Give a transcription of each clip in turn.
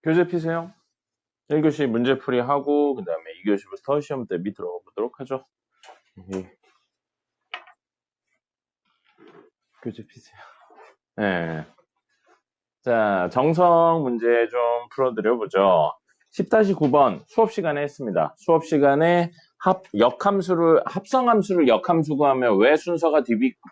교재 피세요. 1교시 문제풀이 하고 그 다음에 2교시부터 시험 대비 들어가 보도록 하죠. 교재 피세요. 네. 자, 정성 문제 좀 풀어드려보죠. 10-9번 수업 시간에 했습니다. 수업 시간에 합성함수를 역함수고 하면 왜 순서가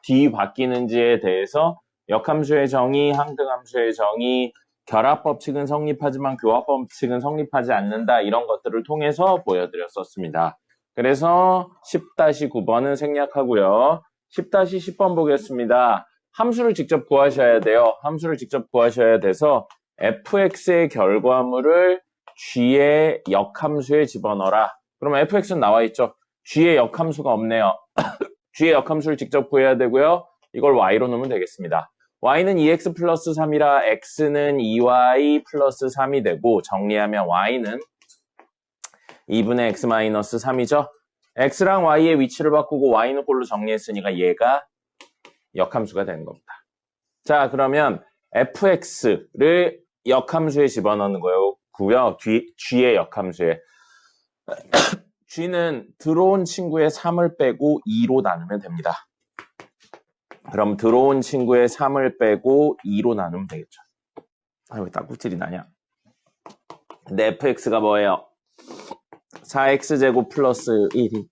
뒤바뀌는지에 대해서 역함수의 정의, 항등함수의 정의, 결합법칙은 성립하지만 교합법칙은 성립하지 않는다. 이런 것들을 통해서 보여드렸었습니다. 그래서 10-9번은 생략하고요. 10-10번 보겠습니다. 함수를 직접 구하셔야 돼요. 함수를 직접 구하셔야 돼서 fx의 결과물을 g의 역함수에 집어넣어라. 그러면 fx는 나와 있죠. g의 역함수가 없네요. g의 역함수를 직접 구해야 되고요. 이걸 y로 넣으면 되겠습니다. y는 2x 플러스 3이라 x는 2y 플러스 3이 되고 정리하면 y는 2분의 x 마이너스 3이죠. x랑 y의 위치를 바꾸고 y는 꼴로 정리했으니까 얘가 역함수가 되는 겁니다. 자, 그러면 fx를 역함수에 집어넣는 거고요. g의 역함수에. g는 들어온 친구의 3을 빼고 2로 나누면 됩니다. 그럼 들어온 친구의 3을 빼고 2로 나누면 되겠죠. 왜 딱구질이 나냐? 근데 fx가 뭐예요? 4x제곱 플러스 1이.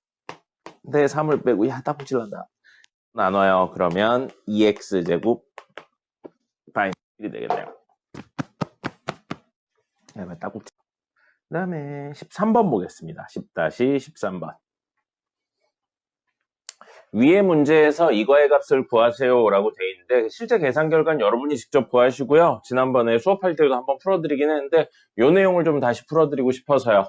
근데 3을 빼고, 딱구질 난다. 나눠요. 그러면 2x제곱 바이 1이 되겠네요. 왜 딱구질. 그 다음에 13번 보겠습니다. 10-13번. 위의 문제에서 이거의 값을 구하세요 라고 돼 있는데 실제 계산 결과는 여러분이 직접 구하시고요. 지난번에 수업할 때도 한번 풀어드리긴 했는데 이 내용을 좀 다시 풀어드리고 싶어서요.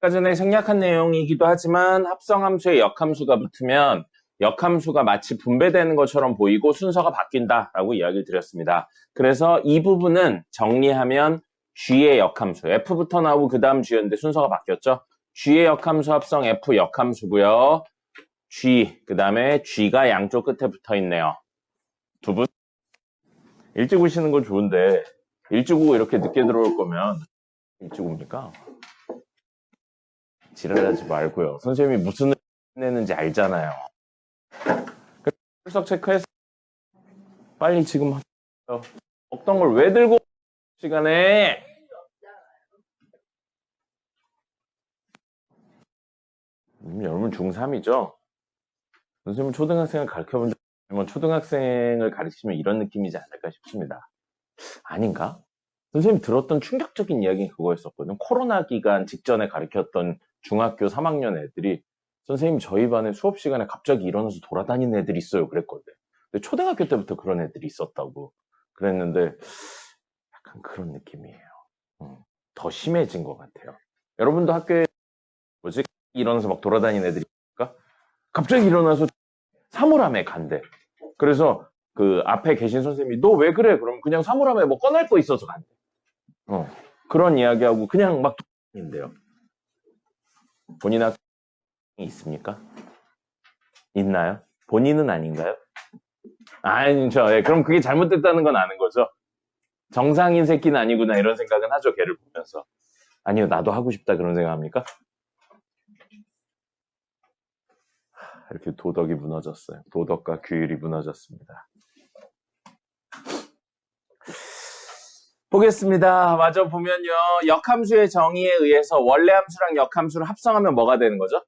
아까 전에 생략한 내용이기도 하지만 합성함수에 역함수가 붙으면 역함수가 마치 분배되는 것처럼 보이고 순서가 바뀐다라고 이야기를 드렸습니다. 그래서 이 부분은 정리하면 g의 역함수, f부터 나오고 그 다음 g였는데 순서가 바뀌었죠. g의 역함수 합성 f 역함수고요. g, 그 다음에 g가 양쪽 끝에 붙어 있네요. 두 분 일찍 오시는 건 좋은데 일찍 오고 이렇게 늦게 들어올 거면 일찍 옵니까? 지랄하지 말고요. 선생님이 무슨 내는지 알잖아요. 출석 체크해서 빨리 지금 하세요. 먹던 걸 왜 들고 시간에 여러분 중3이죠? 선생님은 초등학생을 가르쳐본 적 없지만 초등학생을 가르치면 이런 느낌이지 않을까 싶습니다. 아닌가? 선생님이 들었던 충격적인 이야기는 그거였었거든요. 코로나 기간 직전에 가르쳤던 중학교 3학년 애들이 선생님 저희 반에 수업 시간에 갑자기 일어나서 돌아다니는 애들이 있어요 그랬거든요. 근데 초등학교 때부터 그런 애들이 있었다고 그랬는데 약간 그런 느낌이에요. 더 심해진 것 같아요. 여러분도 학교에 일어나서 막 돌아다니는 애들이 있을까? 갑자기 일어나서 사물함에 간대. 그래서 그 앞에 계신 선생님이 너 왜 그래? 그럼 그냥 사물함에 뭐 꺼낼 거 있어서 간대. 그런 이야기하고 그냥 막 인데요. 본인 학생이 있습니까? 있나요? 본인은 아닌가요? 아니죠. 그럼 그게 잘못됐다는 건 아는 거죠. 정상인 새끼는 아니구나 이런 생각은 하죠. 걔를 보면서. 아니요, 나도 하고 싶다 그런 생각합니까? 이렇게 도덕이 무너졌어요. 도덕과 규율이 무너졌습니다. 보겠습니다. 마저 보면요. 역함수의 정의에 의해서 원래 함수랑 역함수를 합성하면 뭐가 되는 거죠?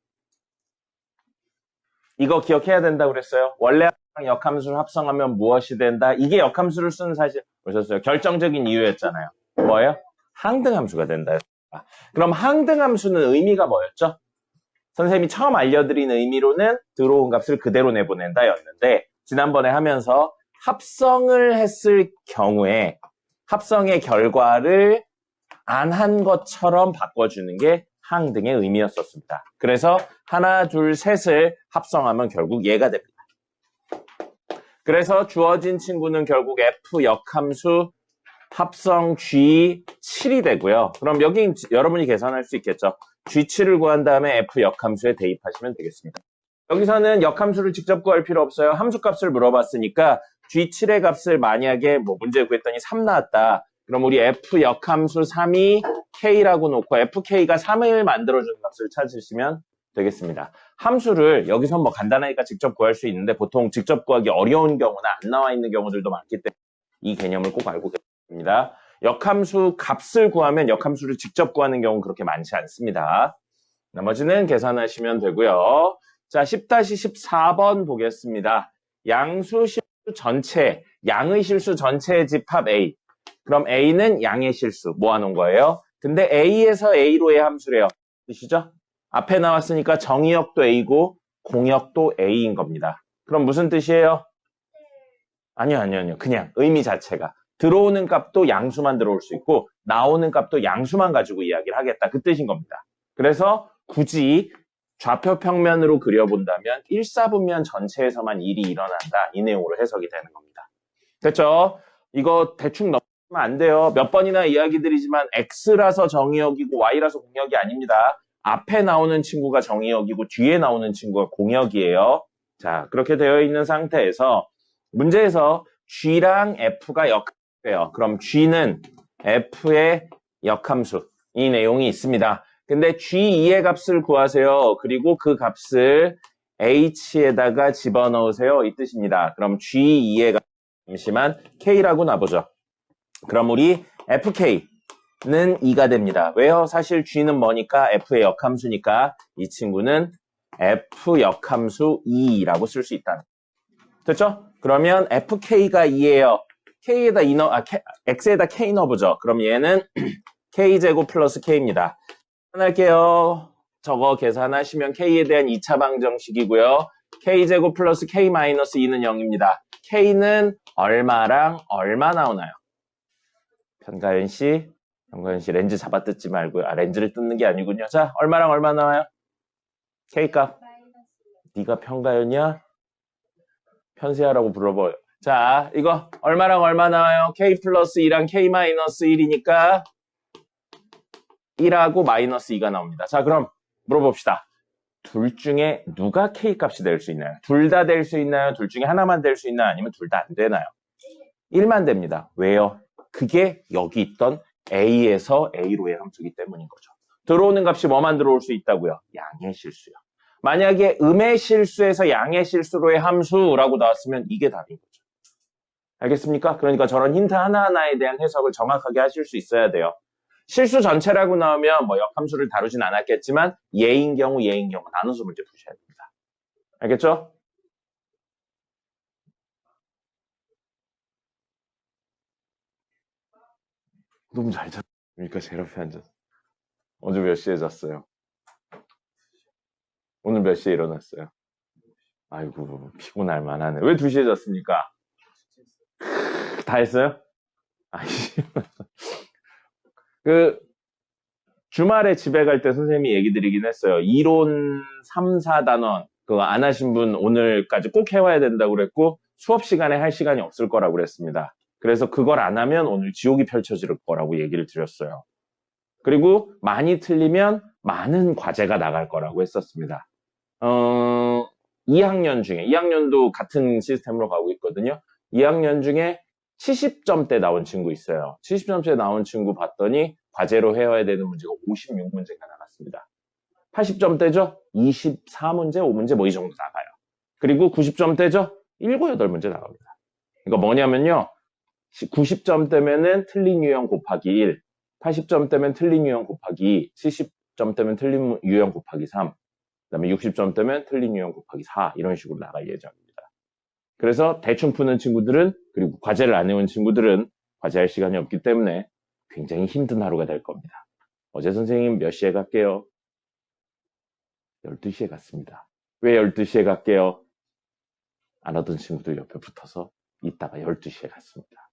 이거 기억해야 된다고 그랬어요. 원래 함수랑 역함수를 합성하면 무엇이 된다? 이게 역함수를 쓰는 사실 보셨어요. 결정적인 이유였잖아요. 뭐예요? 항등함수가 된다. 그럼 항등함수는 의미가 뭐였죠? 선생님이 처음 알려드린 의미로는 들어온 값을 그대로 내보낸다 였는데 지난번에 하면서 합성을 했을 경우에 합성의 결과를 안 한 것처럼 바꿔주는 게 항등의 의미였었습니다. 그래서 하나, 둘, 셋을 합성하면 결국 얘가 됩니다. 그래서 주어진 친구는 결국 f 역함수 합성 G7이 되고요. 그럼 여기 여러분이 계산할 수 있겠죠. G7을 구한 다음에 F 역함수에 대입하시면 되겠습니다. 여기서는 역함수를 직접 구할 필요 없어요. 함수값을 물어봤으니까 G7의 값을 만약에 문제 구했더니 3 나왔다. 그럼 우리 f 역함수 3이 k라고 놓고 fk가 3을 만들어주는 값을 찾으시면 되겠습니다. 함수를 여기서 뭐 간단하니까 직접 구할 수 있는데 보통 직접 구하기 어려운 경우나 안 나와 있는 경우들도 많기 때문에 이 개념을 꼭 알고 계십니다. 역함수 값을 구하면 역함수를 직접 구하는 경우는 그렇게 많지 않습니다. 나머지는 계산하시면 되고요. 자, 10-14번 보겠습니다. 양수 실수 전체, 양의 실수 전체의 집합 A. 그럼 A는 양의 실수 모아놓은 거예요. 근데 A에서 A로의 함수래요. 뜻이죠? 앞에 나왔으니까 정의역도 A고 공역도 A인 겁니다. 그럼 무슨 뜻이에요? 아니요. 그냥 의미 자체가. 들어오는 값도 양수만 들어올 수 있고 나오는 값도 양수만 가지고 이야기를 하겠다. 그 뜻인 겁니다. 그래서 굳이 좌표 평면으로 그려본다면 1사분면 전체에서만 일이 일어난다. 이 내용으로 해석이 되는 겁니다. 됐죠? 이거 대충 넘으면 안 돼요. 몇 번이나 이야기 드리지만 X라서 정의역이고 Y라서 공역이 아닙니다. 앞에 나오는 친구가 정의역이고 뒤에 나오는 친구가 공역이에요. 자, 그렇게 되어 있는 상태에서 문제에서 G랑 F가 역함수예요. 그럼 G는 F의 역함수. 이 내용이 있습니다. 근데 G2의 값을 구하세요. 그리고 그 값을 H에다가 집어넣으세요. 이 뜻입니다. 그럼 G2의 값, 잠시만 K라고 놔보죠. 그럼 우리 FK는 2가 됩니다. 왜요? 사실 G는 뭐니까? F의 역함수니까 이 친구는 F 역함수 2라고 쓸 수 있다는 거죠. 됐죠? 그러면 FK가 2예요. K에다 X에다 K 넣어보죠. 그럼 얘는 K제곱 플러스 K입니다. 계산할게요. 저거 계산하시면 K에 대한 2차 방정식이고요. K제곱 플러스 K 마이너스 2는 0입니다. K는 얼마랑 얼마 나오나요? 편가연 씨 렌즈 잡아 뜯지 말고요. 렌즈를 뜯는 게 아니군요. 자, 얼마랑 얼마 나와요? K값. 네가 편가연이야? 편세아라고 불러봐요. 자, 이거 얼마랑 얼마 나와요? K 플러스 2랑 K 마이너스 1이니까 1하고 마이너스 2가 나옵니다. 자, 그럼 물어봅시다. 둘 중에 누가 K값이 될 수 있나요? 둘 다 될 수 있나요? 둘 중에 하나만 될 수 있나요? 아니면 둘 다 안 되나요? 1만 됩니다. 왜요? 그게 여기 있던 A에서 A로의 함수이기 때문인 거죠. 들어오는 값이 뭐만 들어올 수 있다고요? 양의 실수요. 만약에 음의 실수에서 양의 실수로의 함수라고 나왔으면 이게 답인 거죠. 알겠습니까? 그러니까 저런 힌트 하나하나에 대한 해석을 정확하게 하실 수 있어야 돼요. 실수 전체라고 나오면 뭐 역함수를 다루진 않았겠지만 예인 경우 나눠서 문제 푸셔야 됩니다. 알겠죠? 너무 잘 잤으니까 제일 앞에 앉아서. 어제 몇 시에 잤어요? 오늘 몇 시에 일어났어요? 아이고, 피곤할 만하네. 왜 2시에 잤습니까? 다 했어요? 아이씨. 주말에 집에 갈 때 선생님이 얘기 드리긴 했어요. 이론 3, 4단원, 그거 안 하신 분 오늘까지 꼭 해와야 된다고 그랬고, 수업 시간에 할 시간이 없을 거라고 그랬습니다. 그래서 그걸 안 하면 오늘 지옥이 펼쳐질 거라고 얘기를 드렸어요. 그리고 많이 틀리면 많은 과제가 나갈 거라고 했었습니다. 2학년 중에, 2학년도 같은 시스템으로 가고 있거든요. 2학년 중에 70점대 나온 친구 있어요. 70점대 나온 친구 봤더니 과제로 해야 되는 문제가 56문제가 나갔습니다. 80점대죠? 24문제, 5문제 뭐 이 정도 나가요. 그리고 90점대죠? 7, 8문제 나갑니다. 이거 뭐냐면요. 90점대면은 틀린 유형 곱하기 1, 80점대면 틀린 유형 곱하기 2, 70점대면 틀린 유형 곱하기 3, 그다음에 60점대면 틀린 유형 곱하기 4 이런 식으로 나갈 예정입니다. 그래서 대충 푸는 친구들은 그리고 과제를 안 해온 친구들은 과제할 시간이 없기 때문에 굉장히 힘든 하루가 될 겁니다. 어제 선생님 몇 시에 갈게요? 12시에 갔습니다. 왜 12시에 갈게요? 안 하던 친구들 옆에 붙어서 이따가 12시에 갔습니다.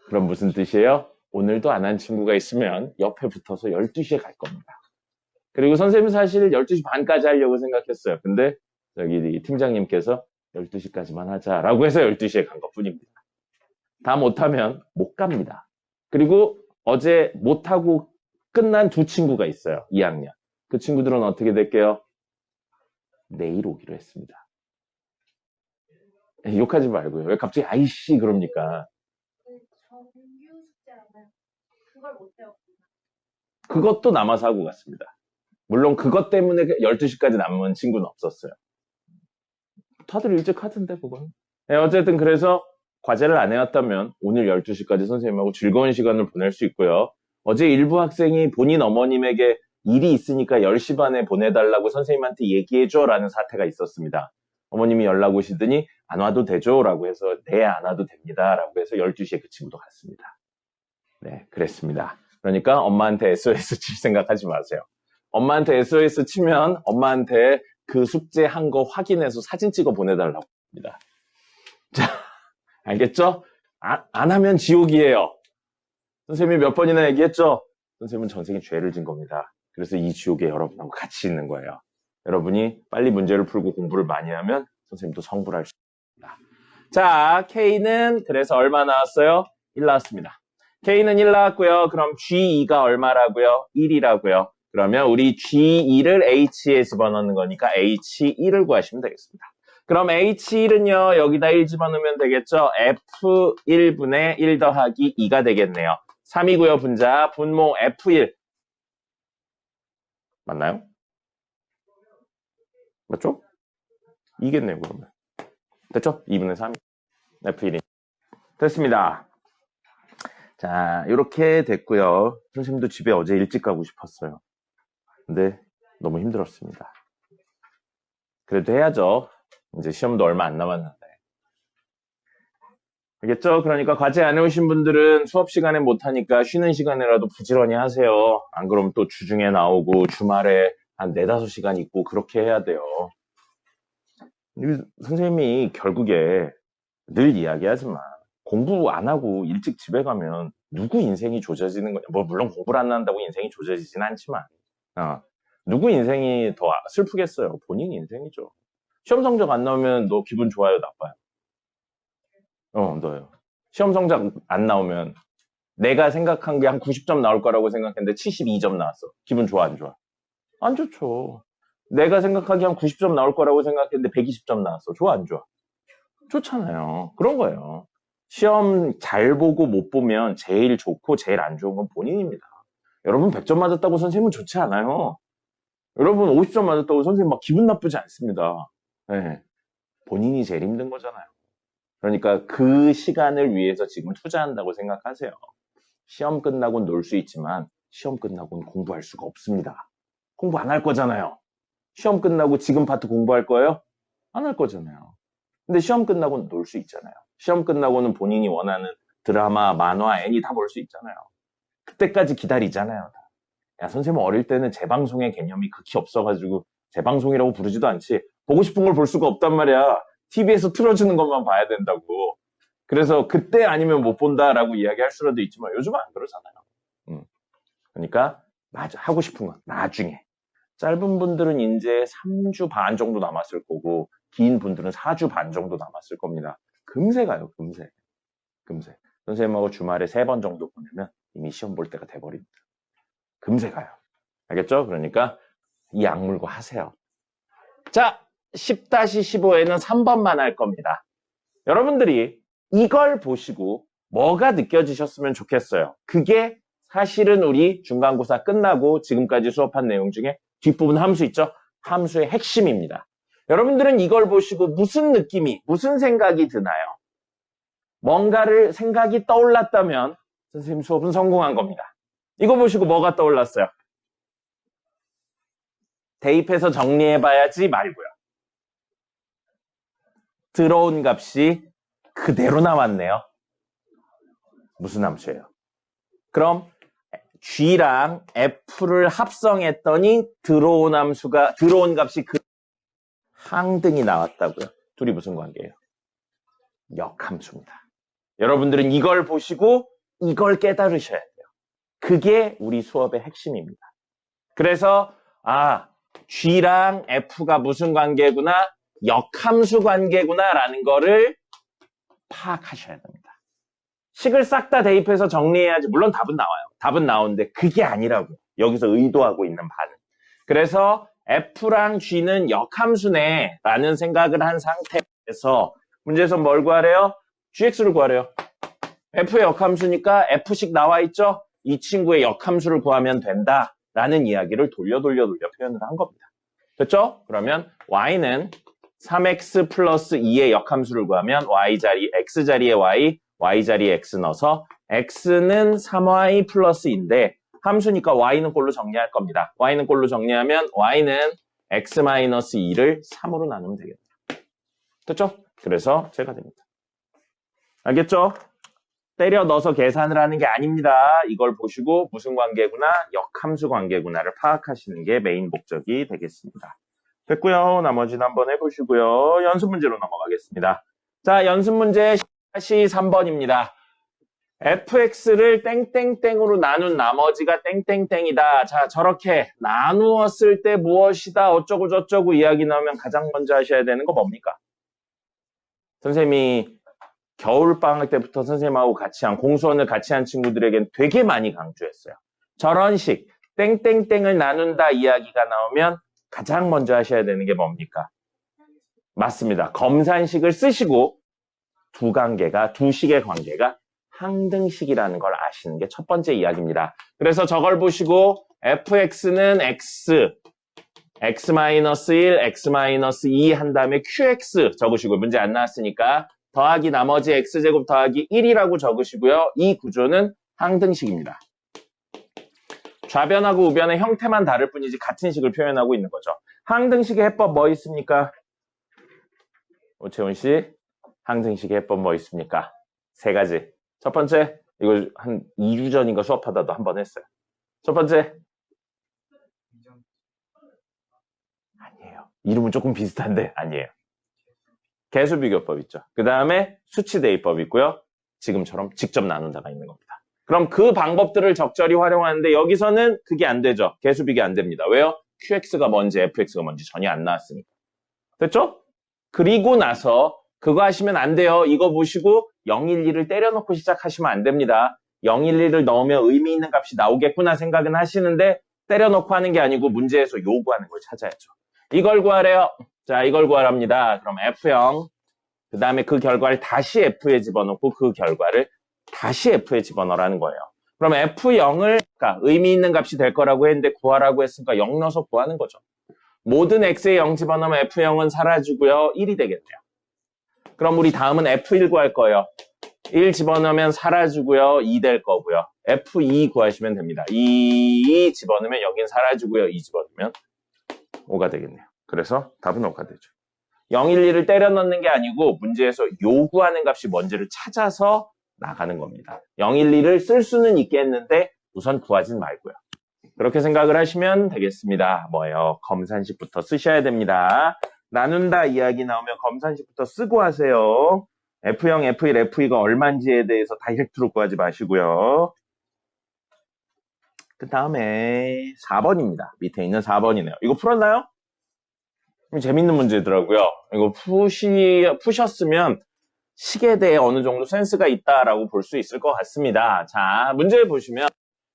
그럼 무슨 뜻이에요? 오늘도 안 한 친구가 있으면 옆에 붙어서 12시에 갈 겁니다. 그리고 선생님은 사실 12시 반까지 하려고 생각했어요. 근데 여기 팀장님께서 12시까지만 하자라고 해서 12시에 간 것뿐입니다. 다 못하면 못 갑니다. 그리고 어제 못하고 끝난 두 친구가 있어요. 2학년. 그 친구들은 어떻게 될게요? 내일 오기로 했습니다. 욕하지 말고요. 왜 갑자기 아이씨 그럽니까? 정규 숙제라면 그것도 남아서 하고 갔습니다. 물론 그것 때문에 12시까지 남은 친구는 없었어요. 다들 일찍 하던데 그건. 네, 어쨌든 그래서 과제를 안 해왔다면 오늘 12시까지 선생님하고 즐거운 시간을 보낼 수 있고요. 어제 일부 학생이 본인 어머님에게 일이 있으니까 10시 반에 보내달라고 선생님한테 얘기해줘 라는 사태가 있었습니다. 어머님이 연락 오시더니 안 와도 되죠? 라고 해서 네, 안 와도 됩니다. 라고 해서 12시에 그 친구도 갔습니다. 네, 그랬습니다. 그러니까 엄마한테 SOS 칠 생각하지 마세요. 엄마한테 SOS 치면 엄마한테 그 숙제 한 거 확인해서 사진 찍어 보내달라고 합니다. 자, 알겠죠? 안 하면 지옥이에요. 선생님이 몇 번이나 얘기했죠? 선생님은 전생에 죄를 진 겁니다. 그래서 이 지옥에 여러분하고 같이 있는 거예요. 여러분이 빨리 문제를 풀고 공부를 많이 하면 선생님도 성불할 수 있습니다. 자, K는 그래서 얼마 나왔어요? 1 나왔습니다. K는 1 나왔고요. 그럼 G2가 얼마라고요? 1이라고요. 그러면 우리 G2를 H에 집어넣는 거니까 H1을 구하시면 되겠습니다. 그럼 H1은요, 여기다 1 집어넣으면 되겠죠? F1분의 1 더하기 2가 되겠네요. 3이고요, 분자. 분모 F1. 맞나요? 맞죠? 2겠네요, 그러면. 됐죠? 2분의 3. F1이. 됐습니다. 자, 이렇게 됐고요. 선생님도 집에 어제 일찍 가고 싶었어요. 근데 너무 힘들었습니다. 그래도 해야죠. 이제 시험도 얼마 안 남았는데. 알겠죠? 그러니까 과제 안 해오신 분들은 수업 시간에 못하니까 쉬는 시간이라도 부지런히 하세요. 안 그러면 또 주중에 나오고 주말에 한 4, 5시간 있고 그렇게 해야 돼요. 선생님이 결국에 늘 이야기하지만 공부 안 하고 일찍 집에 가면 누구 인생이 조져지는 거냐. 뭐 물론 공부를 안 한다고 인생이 조져지진 않지만 누구 인생이 더 슬프겠어요. 본인 인생이죠. 시험 성적 안 나오면 너 기분 좋아요, 나빠요? 너요. 시험 성적 안 나오면 내가 생각한 게 한 90점 나올 거라고 생각했는데 72점 나왔어. 기분 좋아, 안 좋아? 안 좋죠. 내가 생각하기에 한 90점 나올 거라고 생각했는데 120점 나왔어. 좋아, 안 좋아? 좋잖아요. 그런 거예요. 시험 잘 보고 못 보면 제일 좋고 제일 안 좋은 건 본인입니다. 여러분 100점 맞았다고 선생님은 좋지 않아요. 여러분 50점 맞았다고 선생님 막 기분 나쁘지 않습니다. 네. 본인이 제일 힘든 거잖아요. 그러니까 그 시간을 위해서 지금 투자한다고 생각하세요. 시험 끝나고는 놀 수 있지만 시험 끝나고는 공부할 수가 없습니다. 공부 안 할 거잖아요. 시험 끝나고 지금 파트 공부할 거예요? 안 할 거잖아요. 근데 시험 끝나고는 놀 수 있잖아요. 시험 끝나고는 본인이 원하는 드라마, 만화, 애니 다 볼 수 있잖아요. 그때까지 기다리잖아요. 야, 선생님 어릴 때는 재방송의 개념이 극히 없어가지고 재방송이라고 부르지도 않지. 보고 싶은 걸 볼 수가 없단 말이야. TV에서 틀어주는 것만 봐야 된다고. 그래서 그때 아니면 못 본다라고 이야기할 수라도 있지만 요즘은 안 그러잖아요. 그러니까 맞아, 하고 싶은 건 나중에. 짧은 분들은 이제 3주 반 정도 남았을 거고 긴 분들은 4주 반 정도 남았을 겁니다. 금세 가요, 금세. 선생님하고 주말에 3번 정도 보내면 이미 시험 볼 때가 돼버립니다. 금세 가요. 알겠죠? 그러니까 이 약물고 하세요. 자, 10-15에는 3번만 할 겁니다. 여러분들이 이걸 보시고 뭐가 느껴지셨으면 좋겠어요. 그게 사실은 우리 중간고사 끝나고 지금까지 수업한 내용 중에 뒷부분 함수 있죠? 함수의 핵심입니다. 여러분들은 이걸 보시고 무슨 느낌이, 무슨 생각이 드나요? 뭔가를 생각이 떠올랐다면 선생님 수업은 성공한 겁니다. 이거 보시고 뭐가 떠올랐어요? 대입해서 정리해봐야지 말고요. 들어온 값이 그대로 나왔네요. 무슨 함수예요? 그럼 G랑 F를 합성했더니 들어온 값이 그 항등이 나왔다고요. 둘이 무슨 관계예요? 역함수입니다. 여러분들은 이걸 보시고 이걸 깨달으셔야 돼요. 그게 우리 수업의 핵심입니다. 그래서 G랑 F가 무슨 관계구나, 역함수 관계구나 라는 거를 파악하셔야 됩니다. 식을 싹 다 대입해서 정리해야지. 물론 답은 나와요. 답은 나오는데 그게 아니라고. 여기서 의도하고 있는 바는. 그래서 F랑 G는 역함수네 라는 생각을 한 상태에서 문제에서 뭘 구하래요? GX를 구하래요. F의 역함수니까 F식 나와 있죠? 이 친구의 역함수를 구하면 된다라는 이야기를 돌려 표현을 한 겁니다. 됐죠? 그러면 y는 3x 플러스 2의 역함수를 구하면 x 자리에 y 자리에 x 넣어서 x는 3y 플러스 2인데 함수니까 y는 꼴로 정리할 겁니다. y는 꼴로 정리하면 y는 x-2를 3으로 나누면 되겠네요. 됐죠? 그래서 제가 됩니다. 알겠죠? 때려 넣어서 계산을 하는 게 아닙니다. 이걸 보시고 무슨 관계구나, 역함수 관계구나를 파악하시는 게 메인 목적이 되겠습니다. 됐고요. 나머지는 한번 해보시고요. 연습 문제로 넘어가겠습니다. 자, 연습 문제 3번입니다. fx를 땡땡땡으로 나눈 나머지가 땡땡땡이다. 자, 저렇게 나누었을 때 무엇이다 어쩌고 저쩌고 이야기 나오면 가장 먼저 하셔야 되는 거 뭡니까? 선생님이 겨울방학 때부터 선생님하고 같이 공수원을 같이 한 친구들에겐 되게 많이 강조했어요. 저런 식 땡땡땡을 나눈다 이야기가 나오면 가장 먼저 하셔야 되는 게 뭡니까? 맞습니다. 검산식을 쓰시고 두 식의 관계가 항등식이라는 걸 아시는 게 첫 번째 이야기입니다. 그래서 저걸 보시고 fx는 x-1, x-2 한 다음에 qx 적으시고 문제 안 나왔으니까 더하기 나머지 x제곱 더하기 1이라고 적으시고요. 이 구조는 항등식입니다. 좌변하고 우변의 형태만 다를 뿐이지 같은 식을 표현하고 있는 거죠. 항등식의 해법 뭐 있습니까? 오채훈 씨, 항등식의 해법 뭐 있습니까? 세 가지. 첫 번째, 이거 한 2주 전인가 수업하다도 한 번 했어요. 첫 번째, 아니에요. 이름은 조금 비슷한데 아니에요. 개수비교법 있죠. 그 다음에 수치대입법 있고요. 지금처럼 직접 나눈다가 있는 겁니다. 그럼 그 방법들을 적절히 활용하는데 여기서는 그게 안 되죠. 개수비교 안 됩니다. 왜요? qx가 뭔지 fx가 뭔지 전혀 안 나왔으니까. 됐죠? 그리고 나서 그거 하시면 안 돼요. 이거 보시고 012를 때려놓고 시작하시면 안 됩니다. 012를 넣으면 의미 있는 값이 나오겠구나 생각은 하시는데 때려놓고 하는 게 아니고 문제에서 요구하는 걸 찾아야죠. 이걸 구하래요. 자, 이걸 구하랍니다. 그럼 F0, 그 다음에 그 결과를 다시 F에 집어넣고 그 결과를 다시 F에 집어넣으라는 거예요. 그럼 F0을 의미 있는 값이 될 거라고 했는데 구하라고 했으니까 0 넣어서 구하는 거죠. 모든 X에 0 집어넣으면 F0은 사라지고요. 1이 되겠네요. 그럼 우리 다음은 F1 구할 거예요. 1 집어넣으면 사라지고요. 2 될 거고요. F2 구하시면 됩니다. 2 집어넣으면 여긴 사라지고요. 2 집어넣으면 5가 되겠네요. 그래서 답은 5가 되죠. 012를 때려 넣는 게 아니고 문제에서 요구하는 값이 뭔지를 찾아서 나가는 겁니다. 012를 쓸 수는 있겠는데 우선 구하진 말고요. 그렇게 생각을 하시면 되겠습니다. 뭐예요? 검산식부터 쓰셔야 됩니다. 나눈다 이야기 나오면 검산식부터 쓰고 하세요. F0, F1, F2가 얼마인지에 대해서 다이렉트로 구하지 마시고요. 그 다음에 4번입니다. 밑에 있는 4번이네요. 이거 풀었나요? 재밌는 문제더라고요. 이거 푸셨으면 식에 대해 어느 정도 센스가 있다라고 볼 수 있을 것 같습니다. 자, 문제 보시면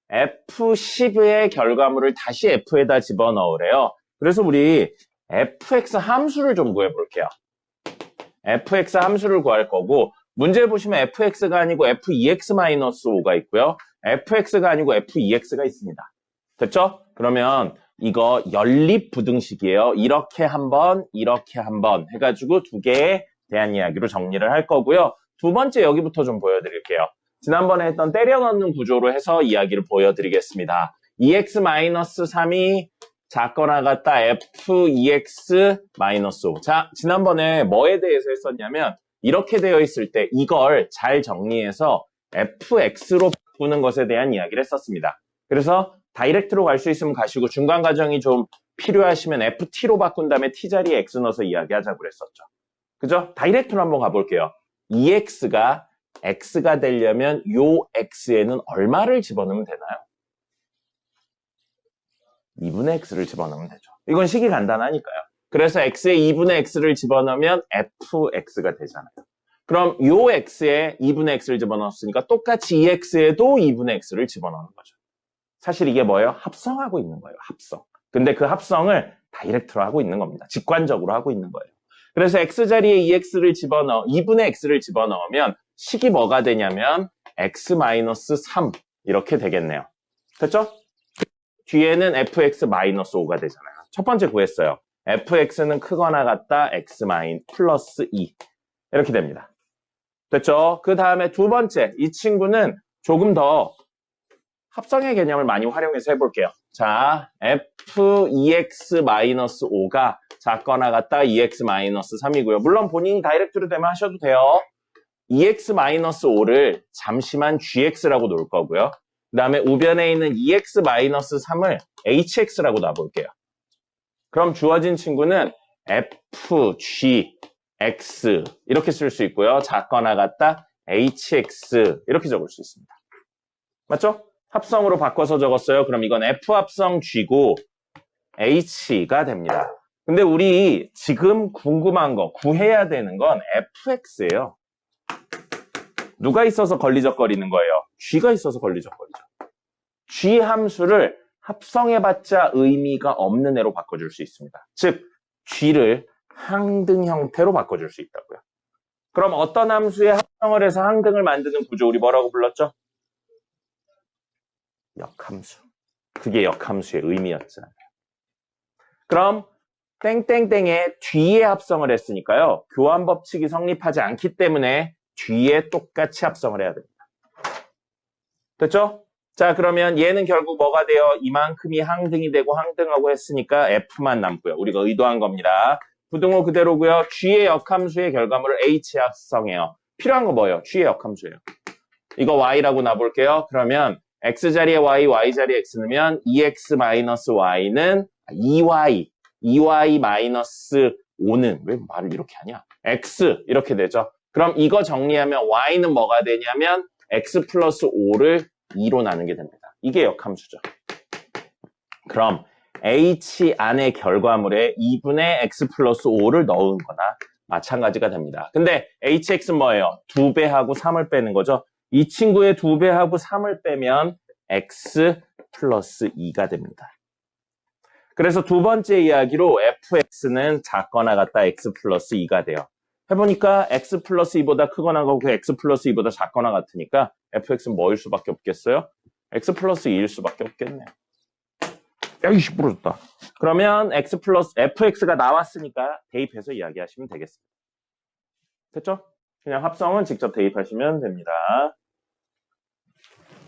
F10의 결과물을 다시 F에다 집어넣으래요. 그래서 우리 fx 함수를 좀 구해볼게요. fx 함수를 구할 거고 문제 보시면 fx가 아니고 f2x-5가 있고요. fx가 아니고 f2x가 있습니다. 됐죠? 그러면 이거 연립부등식이에요. 이렇게 한번 해가지고 두 개에 대한 이야기로 정리를 할 거고요. 두 번째 여기부터 좀 보여드릴게요. 지난번에 했던 때려 넣는 구조로 해서 이야기를 보여드리겠습니다. 2x-3이 작거나 같다 f2x-5. 자, 지난번에 뭐에 대해서 했었냐면 이렇게 되어 있을 때 이걸 잘 정리해서 fx로 바꾸는 것에 대한 이야기를 했었습니다. 그래서 다이렉트로 갈 수 있으면 가시고 중간 과정이 좀 필요하시면 ft로 바꾼 다음에 t자리에 x 넣어서 이야기하자고 그랬었죠. 그죠? 다이렉트로 한번 가볼게요. 2x가 x가 되려면 요 x에는 얼마를 집어넣으면 되나요? 2분의 x를 집어넣으면 되죠. 이건 식이 간단하니까요. 그래서 x에 2분의 x를 집어넣으면 fx가 되잖아요. 그럼 요 x에 2분의 x를 집어넣었으니까 똑같이 이 x에도 2분의 x를 집어넣는 거죠. 사실 이게 뭐예요? 합성하고 있는 거예요. 합성. 근데 그 합성을 다이렉트로 하고 있는 겁니다. 직관적으로 하고 있는 거예요. 그래서 x자리에 2분의 x를 집어넣으면 식이 뭐가 되냐면 x-3 이렇게 되겠네요. 됐죠? 뒤에는 fx-5가 되잖아요. 첫 번째 구했어요. fx는 크거나 같다 x 플러스 2 이렇게 됩니다. 됐죠? 그 다음에 두 번째, 이 친구는 조금 더 합성의 개념을 많이 활용해서 해볼게요. 자, f2x-5가 작거나 같다 2x-3이고요. 물론 본인이 다이렉트로 되면 하셔도 돼요. 2x-5를 잠시만 gx라고 놓을 거고요. 그 다음에 우변에 있는 2x-3을 hx라고 놔볼게요. 그럼 주어진 친구는 f, g, x 이렇게 쓸 수 있고요. 작거나 같다 hx 이렇게 적을 수 있습니다. 맞죠? 합성으로 바꿔서 적었어요. 그럼 이건 f 합성 g고 h가 됩니다. 근데 우리 지금 궁금한 거, 구해야 되는 건 fx예요. 누가 있어서 걸리적거리는 거예요? g가 있어서 걸리적거리죠. g 함수를 합성해봤자 의미가 없는 애로 바꿔줄 수 있습니다. 즉, g를 항등 형태로 바꿔줄 수 있다고요. 그럼 어떤 함수에 합성을 해서 항등을 만드는 구조 우리 뭐라고 불렀죠? 역함수. 그게 역함수의 의미였잖아요. 그럼 땡땡땡의 뒤에 합성을 했으니까요. 교환 법칙이 성립하지 않기 때문에 뒤에 똑같이 합성을 해야 됩니다. 됐죠? 자, 그러면 얘는 결국 뭐가 돼요? 이만큼이 항등이 되고 항등하고 했으니까 F만 남고요. 우리가 의도한 겁니다. 부등호 그대로고요. G의 역함수의 결과물을 H 합성해요. 필요한 거 뭐예요? G의 역함수예요. 이거 Y라고 놔볼게요. 그러면 X자리에 Y, Y자리에 X 넣으면 2X-Y는 2Y-5는 왜 말을 이렇게 하냐? X 이렇게 되죠. 그럼 이거 정리하면 Y는 뭐가 되냐면 X 플러스 5를 2로 나누게 됩니다. 이게 역함수죠. 그럼 H 안의 결과물에 2분의 X 플러스 5를 넣은 거나 마찬가지가 됩니다. 근데 HX는 뭐예요? 2배하고 3을 빼는 거죠. 이 친구의 2배하고 3을 빼면 X 플러스 2가 됩니다. 그래서 두 번째 이야기로 fx는 작거나 같다 x 플러스 2가 돼요. 해보니까 x 플러스 2보다 크거나 같고 x 플러스 2보다 작거나 같으니까 fx는 뭐일 수밖에 없겠어요? x 플러스 2일 수밖에 없겠네요. 야이씨 부러졌다. 그러면 x 플러스 fx가 나왔으니까 대입해서 이야기하시면 되겠습니다. 됐죠? 그냥 합성은 직접 대입하시면 됩니다.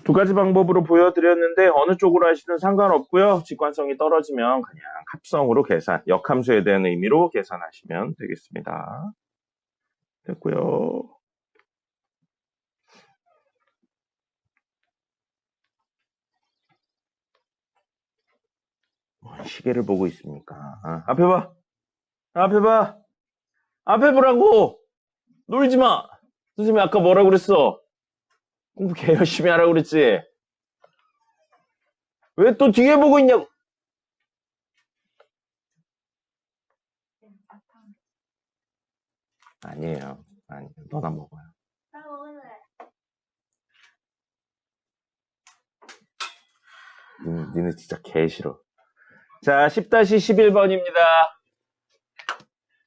두 가지 방법으로 보여드렸는데 어느 쪽으로 하시든 상관없고요. 직관성이 떨어지면 그냥 합성으로 계산, 역함수에 대한 의미로 계산하시면 되겠습니다. 됐고요. 시계를 보고 있습니까? 앞에 봐. 앞에 봐. 앞에 보라고. 놀지 마. 선생님이 아까 뭐라고 그랬어? 공부 개 열심히 하라고 그랬지? 왜 또 뒤에 보고 있냐고. 아니에요. 너나 먹어요. 나 먹을래. 니네 진짜 개 싫어. 자, 10-11번입니다.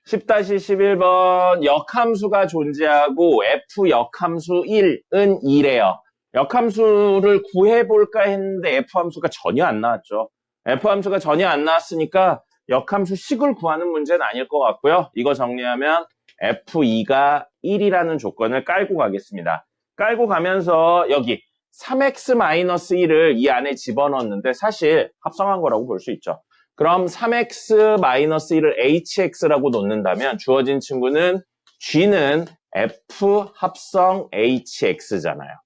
10-11번 역함수가 존재하고 F 역함수 1은 2래요. 역함수를 구해볼까 했는데 F함수가 전혀 안 나왔죠. F함수가 전혀 안 나왔으니까 역함수식을 구하는 문제는 아닐 것 같고요. 이거 정리하면 F2가 1이라는 조건을 깔고 가겠습니다. 깔고 가면서 여기 3x-1을 이 안에 집어넣었는데 사실 합성한 거라고 볼 수 있죠. 그럼 3x-1을 hx라고 놓는다면 주어진 친구는 g는 f 합성 hx잖아요.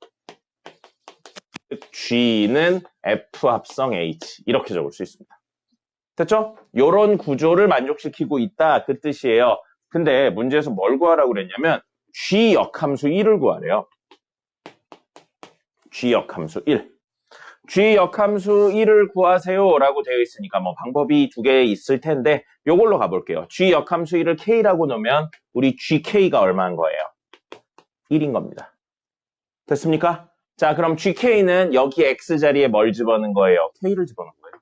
g는 f 합성 h 이렇게 적을 수 있습니다. 됐죠? 이런 구조를 만족시키고 있다 그 뜻이에요. 근데 문제에서 뭘 구하라고 그랬냐면 g 역함수 1을 구하래요. g 역함수 1. g 역함수 1을 구하세요 라고 되어 있으니까 뭐 방법이 두 개 있을 텐데 요걸로 가볼게요. g 역함수 1을 k라고 놓으면 우리 gk가 얼마인 거예요? 1인 겁니다. 됐습니까? 자, 그럼 gk는 여기 x자리에 뭘 집어넣은 거예요? k를 집어넣은 거예요.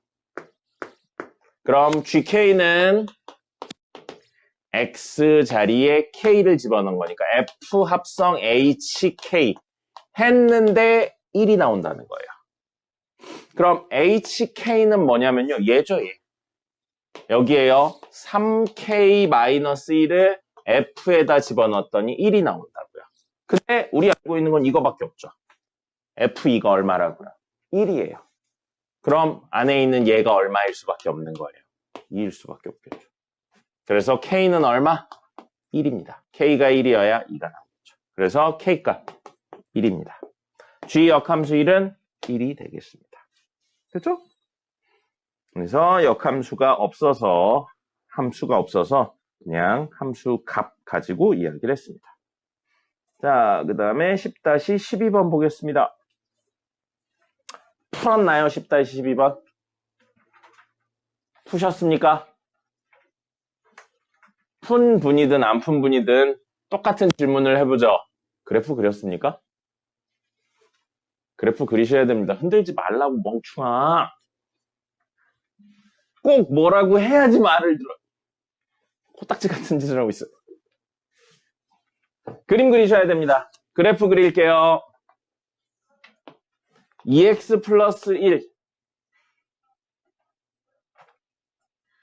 그럼 gk는 x자리에 k를 집어넣은 거니까 f 합성 hk 했는데 1이 나온다는 거예요. 그럼 HK는 뭐냐면요. 얘죠, 얘. 여기에요. 3K-1을 F에다 집어넣었더니 1이 나온다고요. 근데 우리 알고 있는 건 이거밖에 없죠. F2가 얼마라고요? 1이에요. 그럼 안에 있는 얘가 얼마일 수밖에 없는 거예요. 2일 수밖에 없겠죠. 그래서 K는 얼마? 1입니다. K가 1이어야 2가 나오겠죠. 그래서 K값 1입니다. G 역함수 1은 1이 되겠습니다. 됐죠? 그래서 역함수가 없어서 함수가 없어서 그냥 함수 값 가지고 이야기를 했습니다. 자, 그 다음에 10-12번 보겠습니다. 풀었나요? 10-12번? 푸셨습니까? 푼 분이든 안 푼 분이든 똑같은 질문을 해보죠. 그래프 그렸습니까? 그래프 그리셔야 됩니다. 흔들지 말라고 멍충아. 꼭 뭐라고 해야지 말을 들어. 코딱지 같은 짓을 하고 있어요. 그림 그리셔야 됩니다. 그래프 그릴게요. 2x 플러스 1.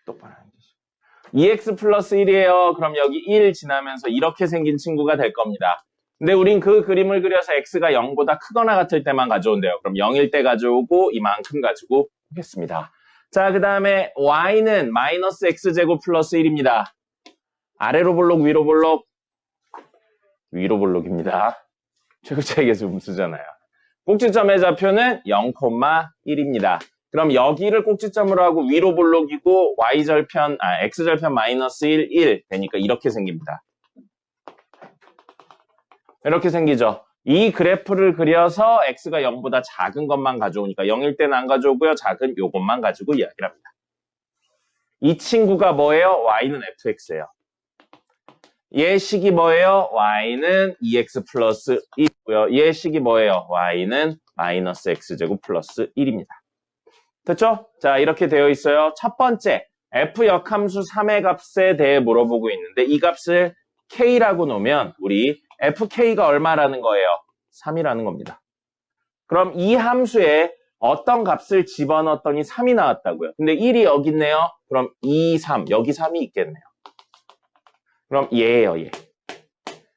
똑바로 앉으시고. 2x 플러스 1이에요. 그럼 여기 1 지나면서 이렇게 생긴 친구가 될 겁니다. 근데 우린 그 그림을 그려서 x가 0보다 크거나 같을 때만 가져온대요. 그럼 0일 때 가져오고 이만큼 가지고 오겠습니다. 자, 그 다음에 y는 마이너스 x제곱 플러스 1입니다. 아래로 볼록, 위로 볼록? 위로 볼록입니다. 최고차익에서 음수잖아요. 꼭지점의 좌표는 0,1입니다. 그럼 여기를 꼭지점으로 하고 위로 볼록이고 x절편 마이너스 1, 1 되니까 이렇게 생깁니다. 이렇게 생기죠. 이 그래프를 그려서 x가 0보다 작은 것만 가져오니까 0일 때는 안 가져오고요. 작은 요것만 가지고 이야기를 합니다. 이 친구가 뭐예요? y는 fx예요. 얘 식이 뭐예요? y는 2x 플러스 1이고요. 얘 식이 뭐예요? y는 마이너스 x제곱 플러스 1입니다. 됐죠? 자, 이렇게 되어 있어요. 첫 번째, f 역함수 3의 값에 대해 물어보고 있는데 이 값을 k라고 놓으면 우리 fk가 얼마라는 거예요? 3이라는 겁니다. 그럼 이 함수에 어떤 값을 집어넣었더니 3이 나왔다고요. 근데 1이 여기 있네요. 그럼 2, 3, 여기 3이 있겠네요. 그럼 얘예요, 얘.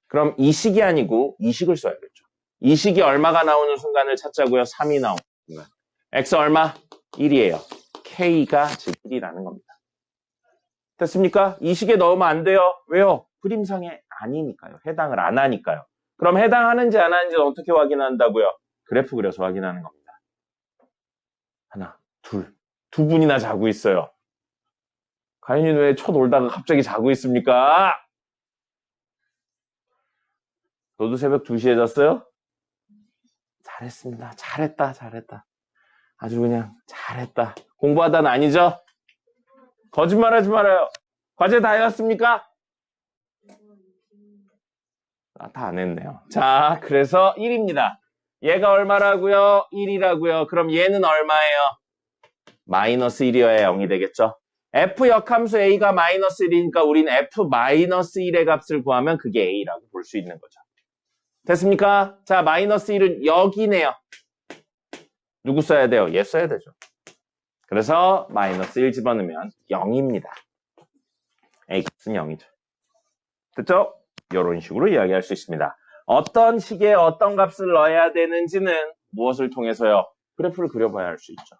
그럼 이 식이 아니고 이 식을 써야겠죠. 이 식이 얼마가 나오는 순간을 찾자고요. 3이 나오는 순간. x 얼마? 1이에요. k가 즉 1이라는 겁니다. 됐습니까? 이 식에 넣으면 안 돼요. 왜요? 그림상에 아니니까요. 해당을 안 하니까요. 그럼 해당하는지 안 하는지 어떻게 확인한다고요? 그래프 그려서 확인하는 겁니다. 하나, 두 분이나 자고 있어요. 가인이는 왜 쳐 놀다가 갑자기 자고 있습니까? 너도 새벽 2시에 잤어요? 잘했습니다. 잘했다. 아주 그냥 잘했다. 공부하다는 아니죠? 거짓말하지 말아요. 과제 다 해왔습니까? 다 안 했네요. 자, 그래서 1입니다. 얘가 얼마라고요? 1이라고요. 그럼 얘는 얼마예요? 마이너스 1이어야 0이 되겠죠? f 역함수 a가 마이너스 1이니까 우린 f 마이너스 1의 값을 구하면 그게 a라고 볼 수 있는 거죠. 됐습니까? 자, 마이너스 1은 여기네요. 누구 써야 돼요? 얘 써야 되죠. 그래서 마이너스 1 집어넣으면 0입니다. a값은 0이죠. 됐죠? 이런 식으로 이야기할 수 있습니다. 어떤 식에 어떤 값을 넣어야 되는지는 무엇을 통해서요? 그래프를 그려봐야 할 수 있죠.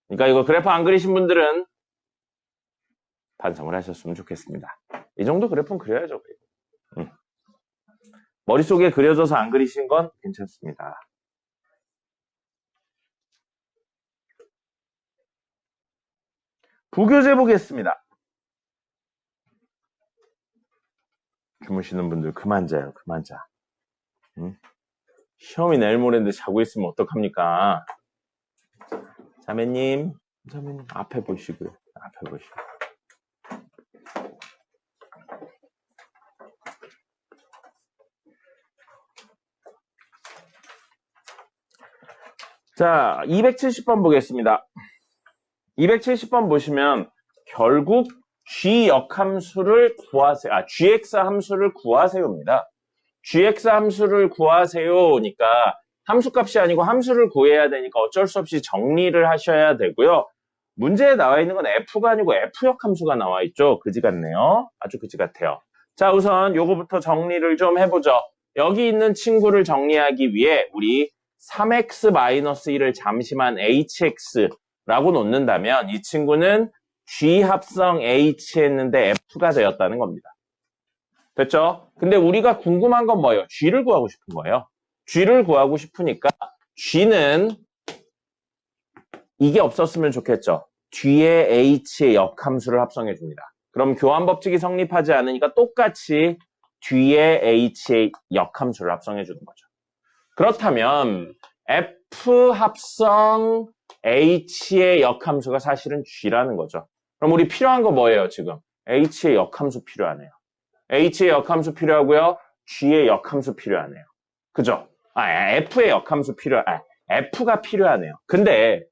그러니까 이거 그래프 안 그리신 분들은 반성을 하셨으면 좋겠습니다. 이 정도 그래프는 그려야죠. 머릿속에 그려져서 안 그리신 건 괜찮습니다. 부교재 보겠습니다. 주무시는 분들 그만 자요. 그만 자. 시험이 내일 모레인데 자고 있으면 어떡합니까? 자매님 앞에 보시고요. 앞에 보시고. 자, 270번 보겠습니다. 270번 보시면 결국 g 역함수를 구하세요. gx 함수를 구하세요입니다. gx 함수를 구하세요니까 함수값이 아니고 함수를 구해야 되니까 어쩔 수 없이 정리를 하셔야 되고요. 문제에 나와 있는 건 f가 아니고 f역 함수가 나와 있죠. 그지 같네요. 아주 그지 같아요. 자, 우선 요거부터 정리를 좀 해보죠. 여기 있는 친구를 정리하기 위해 우리 3x-1을 잠시만 hx라고 놓는다면 이 친구는 g 합성 h 했는데 f가 되었다는 겁니다. 됐죠? 근데 우리가 궁금한 건 뭐예요? g를 구하고 싶은 거예요. g를 구하고 싶으니까 g는 이게 없었으면 좋겠죠. 뒤에 h의 역함수를 합성해 줍니다. 그럼 교환법칙이 성립하지 않으니까 똑같이 뒤에 h의 역함수를 합성해 주는 거죠. 그렇다면 f 합성 h의 역함수가 사실은 g라는 거죠. 그럼 우리 필요한 거 뭐예요, 지금? h의 역함수 필요하네요. h의 역함수 필요하고요. g의 역함수 필요하네요. 그죠? f의 역함수 f가 필요하네요. 근데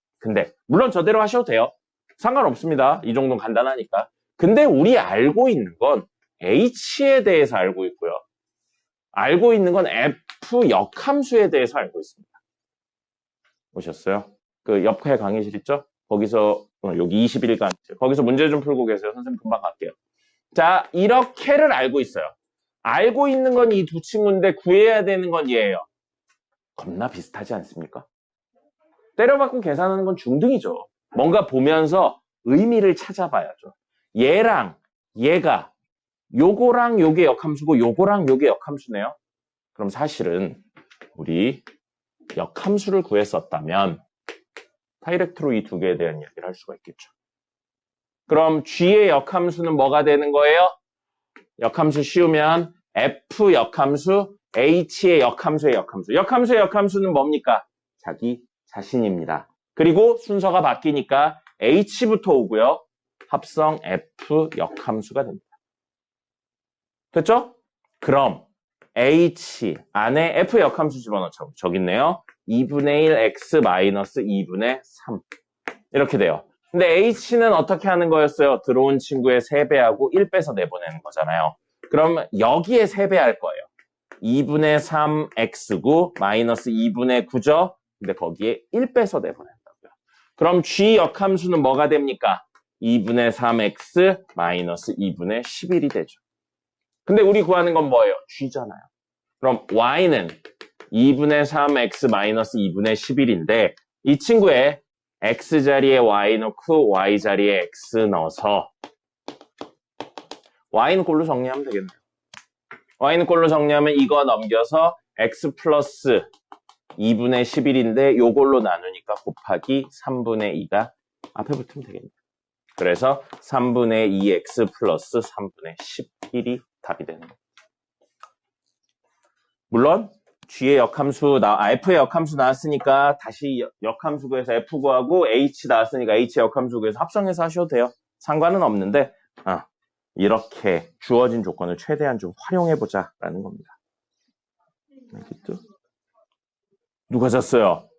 물론 저대로 하셔도 돼요. 상관없습니다. 이 정도는 간단하니까. 근데 우리 알고 있는 건 h에 대해서 알고 있고요. 알고 있는 건 f 역함수에 대해서 알고 있습니다. 오셨어요? 그 옆에 강의실 있죠? 거기서 여기 21간 거기서 문제 좀 풀고 계세요. 선생님 금방 갈게요. 자, 이렇게를 알고 있어요. 알고 있는 건 이 두 친구인데 구해야 되는 건 얘예요. 겁나 비슷하지 않습니까? 때려받고 계산하는 건 중등이죠. 뭔가 보면서 의미를 찾아봐야죠. 얘랑 얘가 요거랑 요게 역함수고 요거랑 요게 역함수네요. 그럼 사실은 우리 역함수를 구했었다면 다이렉트로 이 두 개에 대한 이야기를 할 수가 있겠죠. 그럼 g의 역함수는 뭐가 되는 거예요? 역함수 씌우면 f 역함수, h의 역함수의 역함수. 역함수의 역함수는 뭡니까? 자기 자신입니다. 그리고 순서가 바뀌니까 h부터 오고요. 합성 f 역함수가 됩니다. 됐죠? 그럼 h 안에 f 역함수 집어넣죠. 저기 있네요. 2분의 1 x 마이너스 2분의 3 이렇게 돼요. 근데 h는 어떻게 하는 거였어요? 들어온 친구의 3배하고 1 빼서 내보내는 거잖아요. 그럼 여기에 3배 할 거예요. 2분의 3x9 마이너스 2분의 9죠? 근데 거기에 1 빼서 내보낸다고요. 그럼 g 역함수는 뭐가 됩니까? 2분의 3x 마이너스 2분의 11이 되죠. 근데 우리 구하는 건 뭐예요? g잖아요. 그럼 y는 2분의 3x 마이너스 2분의 11인데 이 친구에 x 자리에 y 넣고 y 자리에 x 넣어서 y는 꼴로 정리하면 되겠네요. y는 꼴로 정리하면 이거 넘겨서 x 플러스 2분의 11인데 요걸로 나누니까 곱하기 3분의 2가 앞에 붙으면 되겠네요. 그래서 3분의 2x 플러스 3분의 11이 답이 되는 거예요. 물론 g의 역함수, f의 역함수 나왔으니까 다시 역함수 구해서 f 구하고 h 나왔으니까 h의 역함수 구해서 합성해서 하셔도 돼요. 상관은 없는데 이렇게 주어진 조건을 최대한 좀 활용해보자 라는 겁니다. 알겠죠? 누가 잤어요?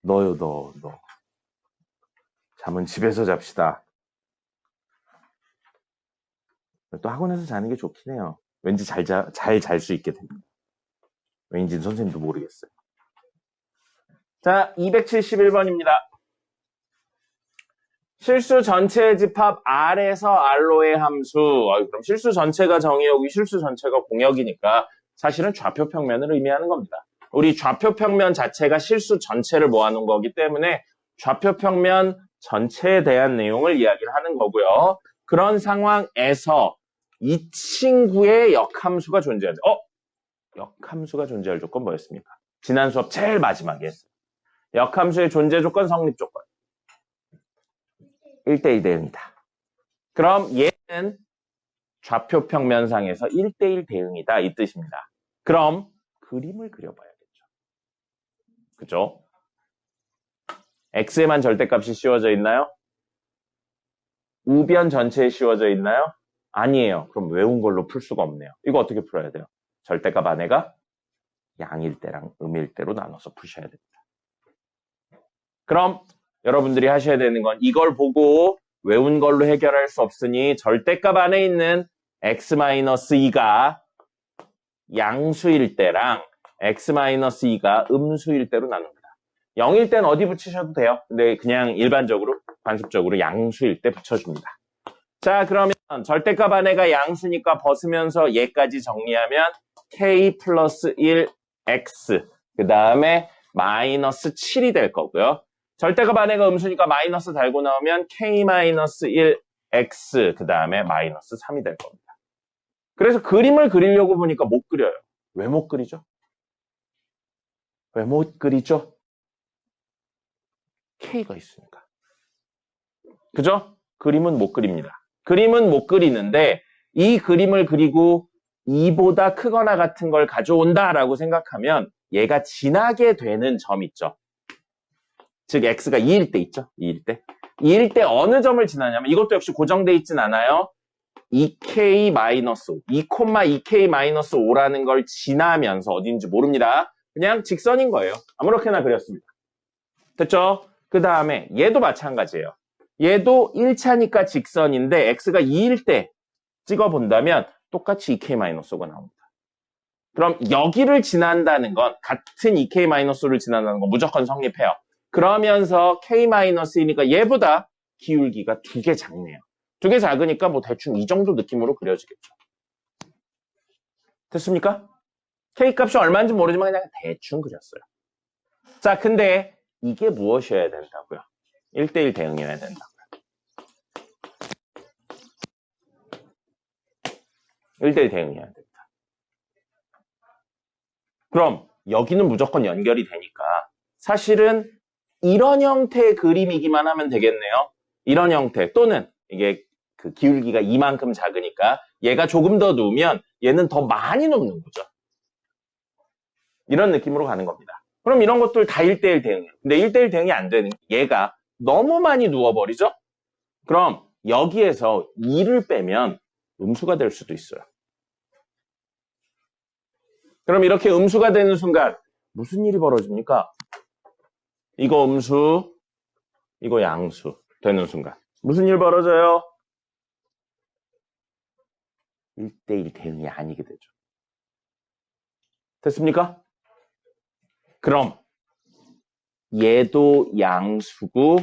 너요, 너. 잠은 집에서 잡시다. 또 학원에서 자는 게 좋긴 해요. 왠지 잘 잘 수 있게 됩니다. 왠지는 선생님도 모르겠어요. 자, 271번입니다. 실수 전체의 집합 R에서 R로의 함수. 그럼 실수 전체가 정의역이 실수 전체가 공역이니까 사실은 좌표 평면을 의미하는 겁니다. 우리 좌표 평면 자체가 실수 전체를 모아놓은 거기 때문에 좌표 평면 전체에 대한 내용을 이야기를 하는 거고요. 그런 상황에서 이 친구의 역함수가 존재하죠. 역함수가 존재할 조건 뭐였습니까? 지난 수업 제일 마지막에 했어요. 역함수의 존재 조건, 성립 조건. 1대1 대응이다. 그럼 얘는 좌표 평면상에서 1대1 대응이다 이 뜻입니다. 그럼 그림을 그려봐야겠죠. 그죠? x에만 절대값이 씌워져 있나요? 우변 전체에 씌워져 있나요? 아니에요. 그럼 외운 걸로 풀 수가 없네요. 이거 어떻게 풀어야 돼요? 절대값 안에가 양일대랑 음일대로 나눠서 푸셔야 됩니다. 그럼 여러분들이 하셔야 되는 건 이걸 보고 외운 걸로 해결할 수 없으니 절대값 안에 있는 x-2가 양수일 때랑 x-2가 음수일 때로 나눕니다. 0일 땐 어디 붙이셔도 돼요. 근데 그냥 일반적으로 관습적으로 양수일 때 붙여줍니다. 자, 그러면 절대값 안에가 양수니까 벗으면서 얘까지 정리하면 k 플러스 1 x 그 다음에 마이너스 7이 될 거고요. 절대값 안에가 음수니까 마이너스 달고 나오면 k 마이너스 1 x 그 다음에 마이너스 3이 될 겁니다. 그래서 그림을 그리려고 보니까 못 그려요. 왜 못 그리죠? 왜 못 그리죠? k가 있으니까. 그죠? 그림은 못 그립니다. 그림은 못 그리는데 이 그림을 그리고 2보다 크거나 같은 걸 가져온다라고 생각하면 얘가 지나게 되는 점 있죠. 즉 x가 2일 때 있죠. 2일 때. 2일 때 어느 점을 지나냐면 이것도 역시 고정돼 있진 않아요. 2k-5, 2,2k-5라는 걸 지나면서 어딘지 모릅니다. 그냥 직선인 거예요. 아무렇게나 그렸습니다. 됐죠? 그 다음에 얘도 마찬가지예요. 얘도 1차니까 직선인데 x가 2일 때 찍어본다면 똑같이 2k-5가 나옵니다. 그럼 여기를 지난다는 건 같은 2k-를 지난다는 건 무조건 성립해요. 그러면서 k-1이니까 얘보다 기울기가 2개 작네요. 2개 작으니까 뭐 대충 이 정도 느낌으로 그려지겠죠. 됐습니까? k 값이 얼마인지 모르지만 그냥 대충 그렸어요. 자, 근데 이게 무엇이어야 된다고요? 1대1 대응이어야 된다고요. 1대1 대응이어야 됩니다. 그럼 여기는 무조건 연결이 되니까 사실은 이런 형태의 그림이기만 하면 되겠네요. 이런 형태 또는 이게 그 기울기가 이만큼 작으니까 얘가 조금 더 누우면 얘는 더 많이 눕는 거죠. 이런 느낌으로 가는 겁니다. 그럼 이런 것들 다 1대1 대응이에요. 근데 1대1 대응이 안 되는 얘가 너무 많이 누워버리죠? 그럼 여기에서 2를 빼면 음수가 될 수도 있어요. 그럼 이렇게 음수가 되는 순간 무슨 일이 벌어집니까? 이거 음수, 이거 양수 되는 순간 무슨 일 벌어져요? 1대1 대응이 아니게 되죠. 됐습니까? 그럼 얘도 양수고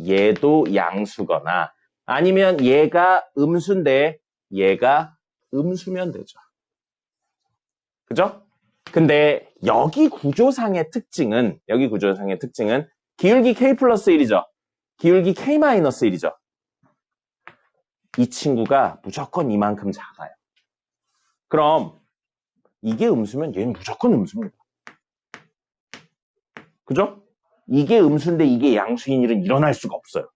얘도 양수거나 아니면 얘가 음수인데 얘가 음수면 되죠. 그죠? 근데 여기 구조상의 특징은 기울기 k 플러스 1이죠. 기울기 k 마이너스 1이죠. 이 친구가 무조건 이만큼 작아요. 그럼 이게 음수면 얘는 무조건 음수입니다. 그죠? 이게 음수인데 이게 양수인 일은 일어날 수가 없어요.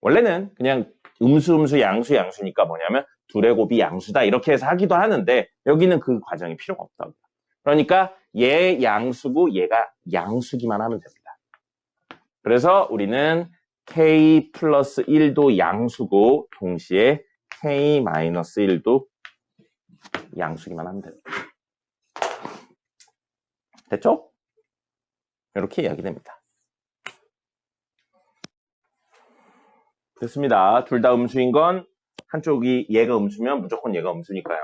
원래는 그냥 음수, 양수니까 뭐냐면 둘의 곱이 양수다 이렇게 해서 하기도 하는데 여기는 그 과정이 필요가 없다고. 그러니까 얘 양수고 얘가 양수기만 하면 됩니다. 그래서 우리는 k 플러스 1도 양수고 동시에 k 마이너스 1도 양수기만 하면 됩니다. 됐죠? 이렇게 이야기됩니다. 됐습니다. 둘 다 음수인 건 한쪽이 얘가 음수면 무조건 얘가 음수니까요.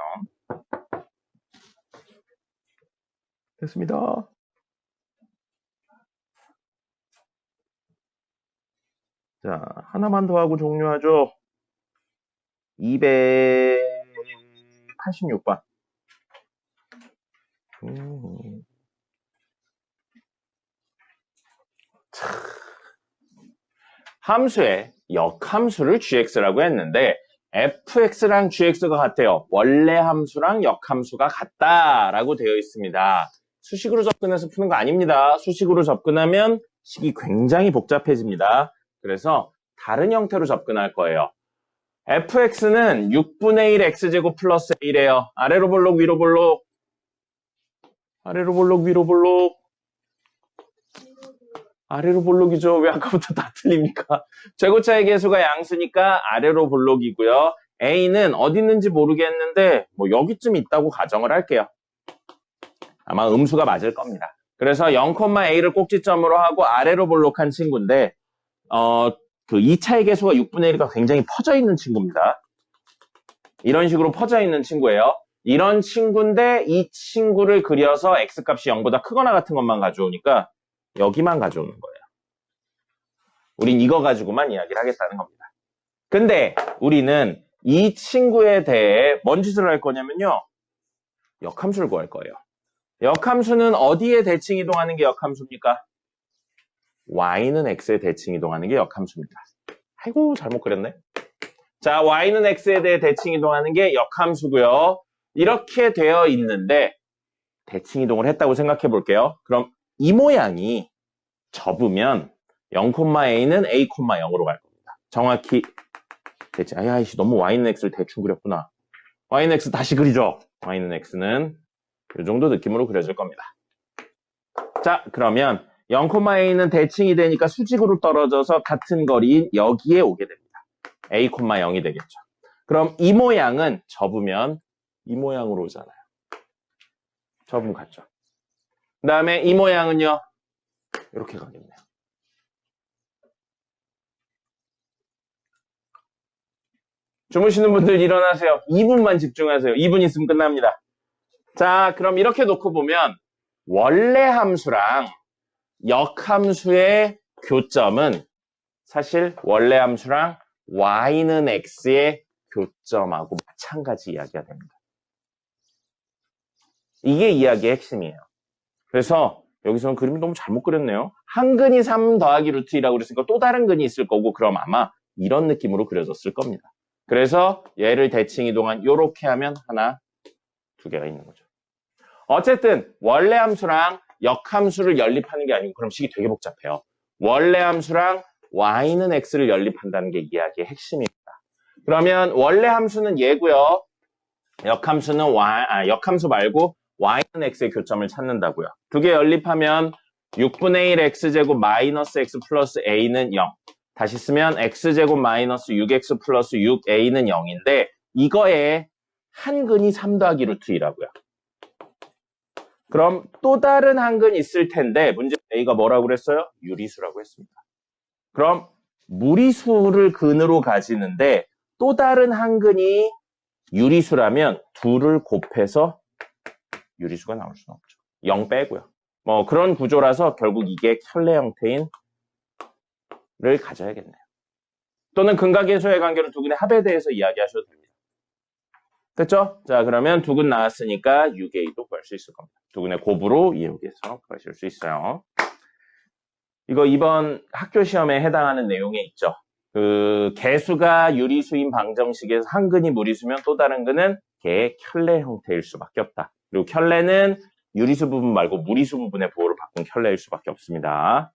됐습니다. 자, 하나만 더 하고 종료하죠. 286번. 함수의 역함수를 gx라고 했는데 fx랑 gx가 같아요. 원래 함수랑 역함수가 같다라고 되어 있습니다. 수식으로 접근해서 푸는 거 아닙니다. 수식으로 접근하면 식이 굉장히 복잡해집니다. 그래서 다른 형태로 접근할 거예요. fx는 6분의 1 x제곱 플러스 a래요. 아래로 볼록 위로 볼록. 아래로 볼록 위로 볼록. 아래로 볼록이죠. 왜 아까부터 다 틀립니까? 최고차의 계수가 양수니까 아래로 볼록이고요. a는 어디 있는지 모르겠는데 뭐 여기쯤 있다고 가정을 할게요. 아마 음수가 맞을 겁니다. 그래서 0,a를 꼭지점으로 하고 아래로 볼록한 친구인데 그 2차의 계수가 6분의 1이 굉장히 퍼져 있는 친구입니다. 이런 식으로 퍼져 있는 친구예요. 이런 친구인데 이 친구를 그려서 x값이 0보다 크거나 같은 것만 가져오니까 여기만 가져오는 거예요. 우린 이거 가지고만 이야기를 하겠다는 겁니다. 근데 우리는 이 친구에 대해 뭔 짓을 할 거냐면요. 역함수를 구할 거예요. 역함수는 어디에 대칭 이동하는 게 역함수입니까? y는 x에 대칭 이동하는 게 역함수입니다. 아이고 잘못 그렸네. 자, y는 x에 대해 대칭 이동하는 게 역함수고요. 이렇게 되어 있는데 대칭 이동을 했다고 생각해 볼게요. 그럼 이 모양이 접으면 0,a는 a, 0으로 갈 겁니다. 정확히 대칭. 아이씨 너무 y는 x를 대충 그렸구나. y는 x 다시 그리죠. y는 x는 이 정도 느낌으로 그려질 겁니다. 자, 그러면 0,a는 대칭이 되니까 수직으로 떨어져서 같은 거리인 여기에 오게 됩니다. a, 0이 되겠죠. 그럼 이 모양은 접으면 이 모양으로 오잖아요. 접으면 같죠. 그 다음에 이 모양은요. 이렇게 가겠네요. 주무시는 분들 일어나세요. 2분만 집중하세요. 2분 있으면 끝납니다. 자, 그럼 이렇게 놓고 보면 원래 함수랑 역함수의 교점은 사실 원래 함수랑 y는 x의 교점하고 마찬가지 이야기가 됩니다. 이게 이야기의 핵심이에요. 그래서 여기서는 그림이 너무 잘못 그렸네요. 한 근이 3 더하기 루트 2라고 그랬으니까 또 다른 근이 있을 거고 그럼 아마 이런 느낌으로 그려졌을 겁니다. 그래서 얘를 대칭 이동한 이렇게 하면 하나, 두 개가 있는 거죠. 어쨌든 원래 함수랑 역함수를 연립하는 게 아니고 그럼 식이 되게 복잡해요. 원래 함수랑 y는 x를 연립한다는 게 이야기의 핵심입니다. 그러면 원래 함수는 얘고요. 역함수는 역함수 말고 y는 x의 교점을 찾는다고요. 두 개 연립하면 6분의 1 x제곱 마이너스 x 플러스 a는 0. 다시 쓰면 x제곱 마이너스 6x 플러스 6a는 0인데 이거에 한 근이 3 더하기 루트 2라고요. 그럼 또 다른 한 근 있을 텐데 문제 a가 뭐라고 그랬어요? 유리수라고 했습니다. 그럼 무리수를 근으로 가지는데 또 다른 한 근이 유리수라면 둘을 곱해서 유리수가 나올 수는 없죠. 0 빼고요. 뭐 그런 구조라서 결국 이게 켤레 형태인 를 가져야겠네요. 또는 근각인수의 관계로 두 근의 합에 대해서 이야기하셔도 됩니다. 됐죠? 자, 그러면 두 근 나왔으니까 6a도 구할 수 있을 겁니다. 두 근의 곱으로 이용해서 구하실 수 있어요. 이거 이번 학교 시험에 해당하는 내용에 있죠. 그 개수가 유리수인 방정식에서 한 근이 무리수면 또 다른 근은 개의 켤레 형태일 수밖에 없다. 그리고 켤레는 유리수 부분 말고 무리수 부분의 보호를 바꾼 켤레일 수밖에 없습니다.